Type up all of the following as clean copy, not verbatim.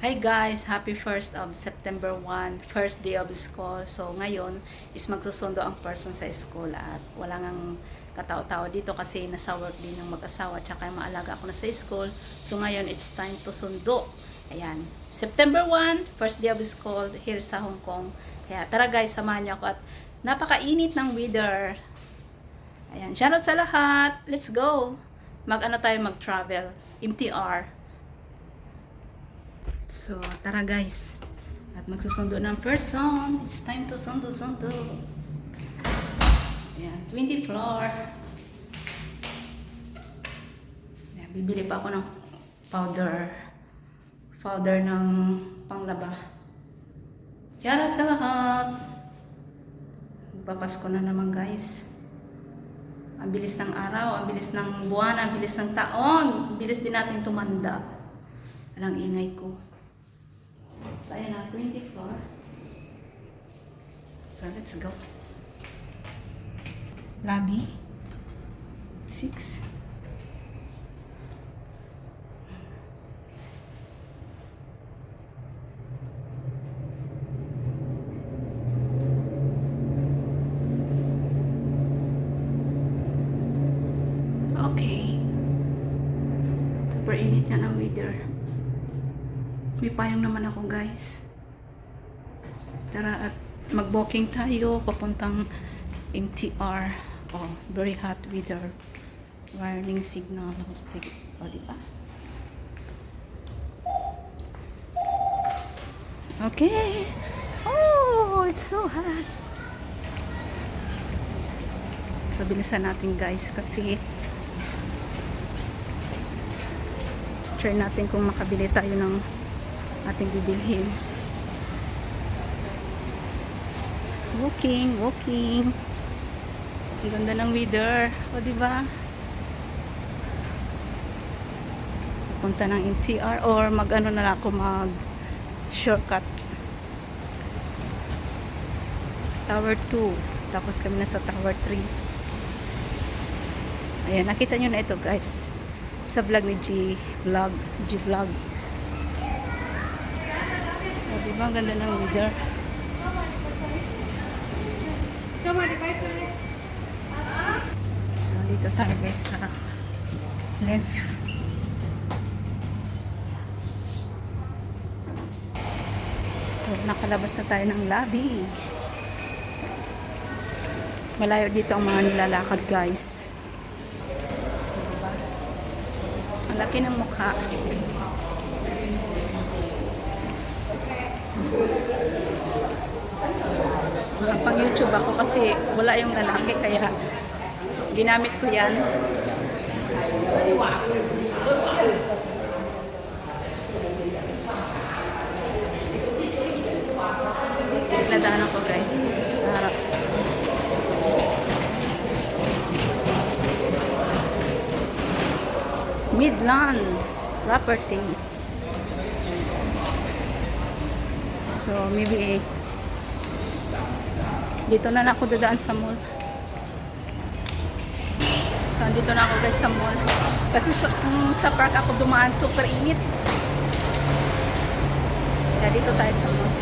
Hi guys! Happy 1st of September 1, first day of school. So ngayon is magsusundo ang person sa school at wala ngang katao-tao dito kasi nasa work din yung mag-asawa tsaka yung maalaga ako na sa school. So ngayon it's time to sundo. Ayan. September 1, first day of school here sa Hong Kong. Kaya tara guys, samahan niyo ako at napakainit ng weather. Ayan. Shoutout sa lahat! Let's go! Mag-ano tayo mag-travel? MTR. So, tara guys. At magsusundo ng person. It's time to sundo. Ayan, 20 floor. Ayan, bibili pa ako ng powder. Powder ng panglaba. Shoutout sa lahat. Magpapasko na naman guys. Ang bilis ng araw, ang bilis ng buwan, ang bilis ng taon. Ang bilis din natin tumanda. Walang ingay ko. So, ayan na, 20 floor. So, let's go. Lobby. 6. Okay. Super init na ng weather. May payong naman ako guys. Tara at mag-walking tayo papuntang MTR. Oh, very hot weather. Warning signal. Stick. O, diba? Okay. Oh, it's so hot. So, bilisan natin guys kasi try natin kung makabili tayo ng ating bibilhin. Walking. Ang ganda ng weather. O, diba? Punta ng MTR or mag-ano na lang ako, mag-shortcut. Tower 2. Tapos kami na sa Tower 3. Ayan, nakita nyo na ito guys. Sa vlog ni G-Vlog. O, diba? Ang ganda ng weather. So, dito tayo guys sa left. So, nakalabas na tayo ng lobby. Malayo dito ang mga nilalakad guys. Diba? Ang laki ng mukha. Pang YouTube ako kasi wala yung lalaki kaya ginamit ko yan. Nadaanan ko guys sa harap. Midland property. So maybe dito na ako dadaan sa mall. So andito na ako guys sa mall. Kasi sa park ako dumaan, super init. Kaya dito tayo sa mall.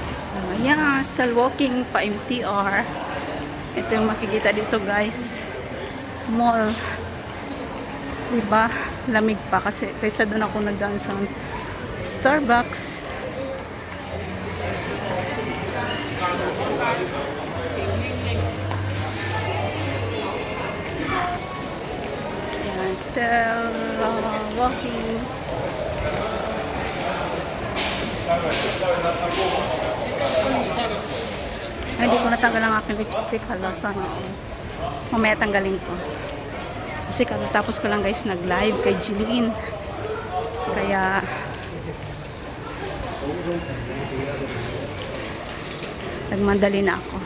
So ayan, still walking pa MTR. Ito yung makikita dito guys. Mall. Diba? Lamig pa kasi kaysa doon ako nagdaan sa Starbucks. Ayan, still walking. Hindi ko natanggal ang aking lipstick. Hala, sana mamaya tanggalin ko. Kasi tapos ko lang guys nag-live kay Jillian. Kaya nagmandali na ako.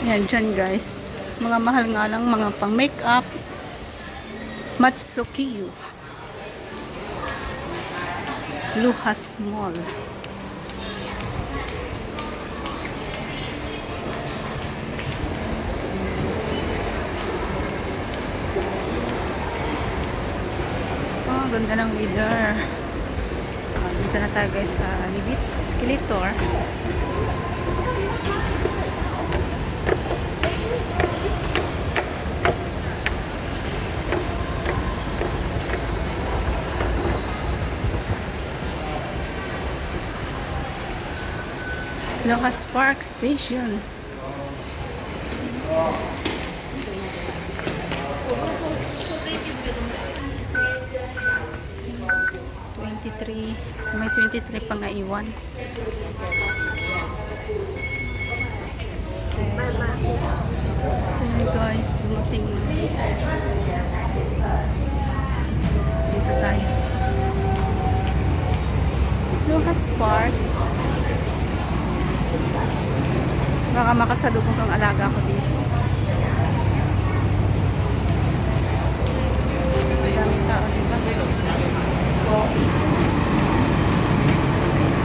Yan dyan guys. Mga mahal nga lang, mga pang makeup. Matsukiyo. Luhas Mall. ganda ng weather. Dito na tayo guys sa escalator. Lucas Park Station. May 23 pa nga iwan. So yun guys, dumating na. Dito tayo. Lucas Park. Baka makasalubong ang alaga ko dito. Daming tao dito. Let's go guys.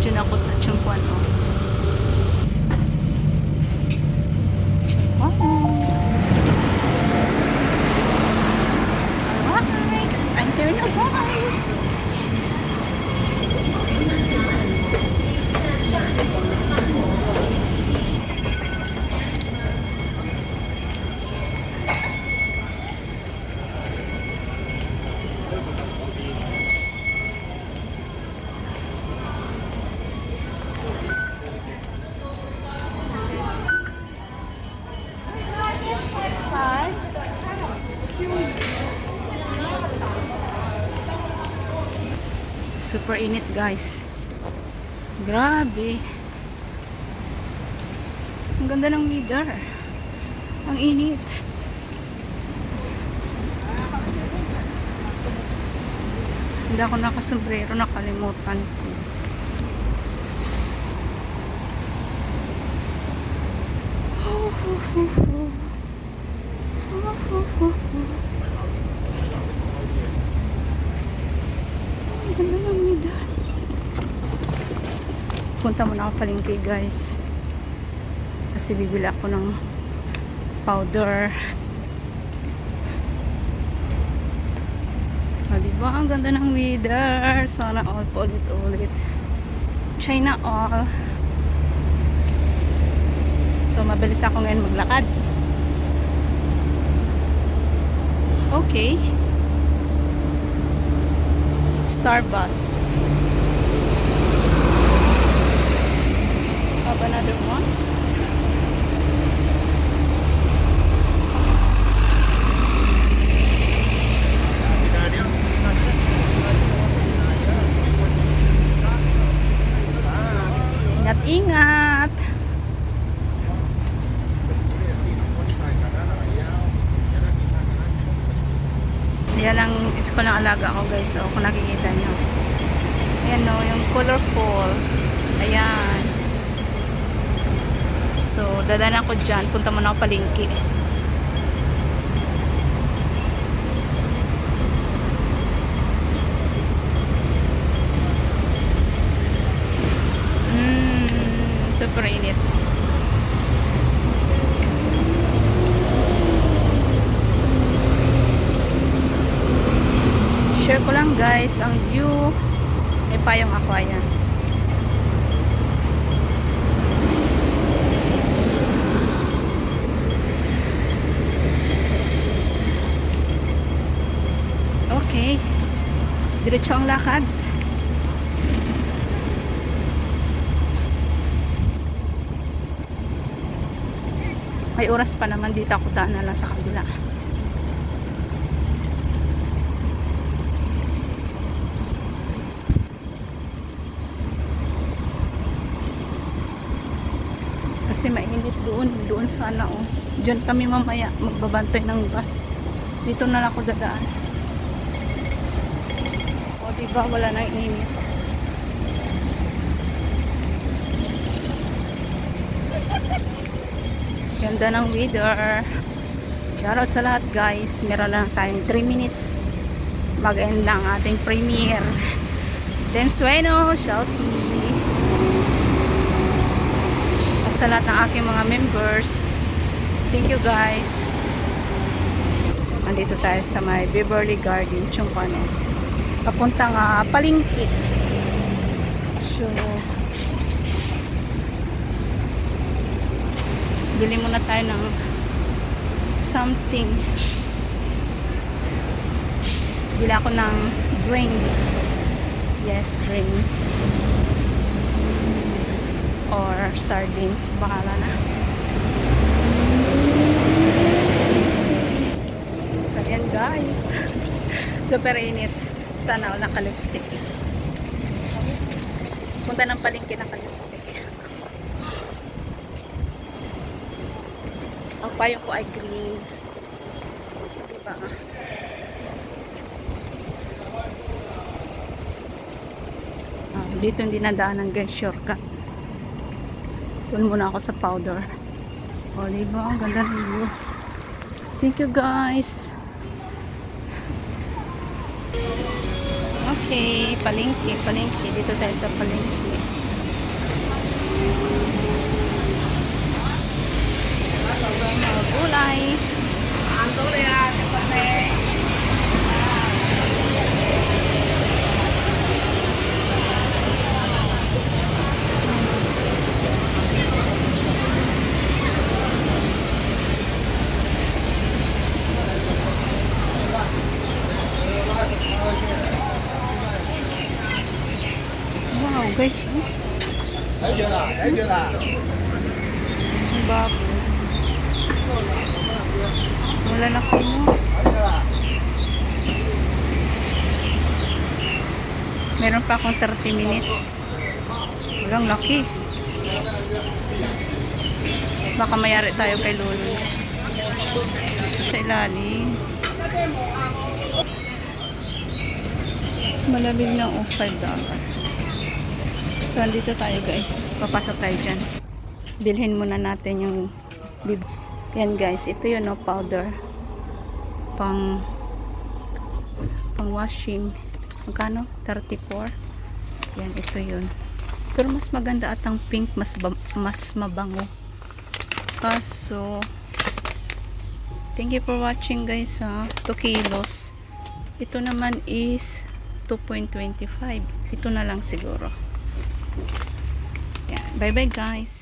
Diyan ako sa Chungkwan. I'm there now guys. Super init guys. Grabe. Ang ganda ng weather. Ang init. Hindi ako nakasombrero, nakalimutan ko. Punta muna ako palengke guys, kasi bibili ako ng powder. Diba ang ganda ng weather? Sana all po ulit China all. So mabilis ako ngayon maglakad. Okay, Starbucks. Have another one. Ingat-ingat. Yan ang school ng alaga ko guys. So kung nakikita nyo, ayan o, yung colorful. Ayan. So dadaan ako dyan. Punta muna ako palengke. Super init. Share ko lang guys ang view. May payong ako, ayan. Okay, diretso ang lakad. May oras pa naman, dito ako daan na lang sa kabila. Kasi mainit doon sana oh. Diyan kami mamaya magbabantay ng bus. Dito na lang ako dadaan. O diba wala nang init. Ganda ng weather. Shoutout sa lahat guys. Meron lang tayong 3 minutes. Mag-end lang ating premiere. Dem Sueno, Shouty. At sa lahat ng aking mga members, thank you guys. Andito tayo sa may Beverly Garden, Chungkano. Papuntang Palengke. So, bili muna tayo ng something. Bili ako ng drinks. Yes, drinks. Or sardines. Bahala na. So, yan guys. Super init. Sana all naka-lipstick. Punta ng Palengke naka-lipstick. Ang payong ko ay green. Diba? Dito hindi nadaanan guys, shortcut. Doon muna ako sa powder. O, diba? Ang ganda ng view. Thank you guys. Okay, Palengke. Dito tayo sa Palengke. Mga gulay. Wow, guys. Ang bago. Wala na ko mo. Meron pa akong 30 minutes. Walang laki. Baka mayari tayo kay Lolo. Sa ilalim. Malamig na $5. So, andito tayo guys. Papasok tayo dyan. Bilhin muna natin yung bib. Yan guys. Ito yun, no, powder. Pang washing. Magkano? 34. Yan, ito yun. Pero mas maganda at ang pink. Mas mabango. Kaso, thank you for watching guys. 2 kilos. Ito naman is 2.25. Ito na lang siguro. Bye bye guys.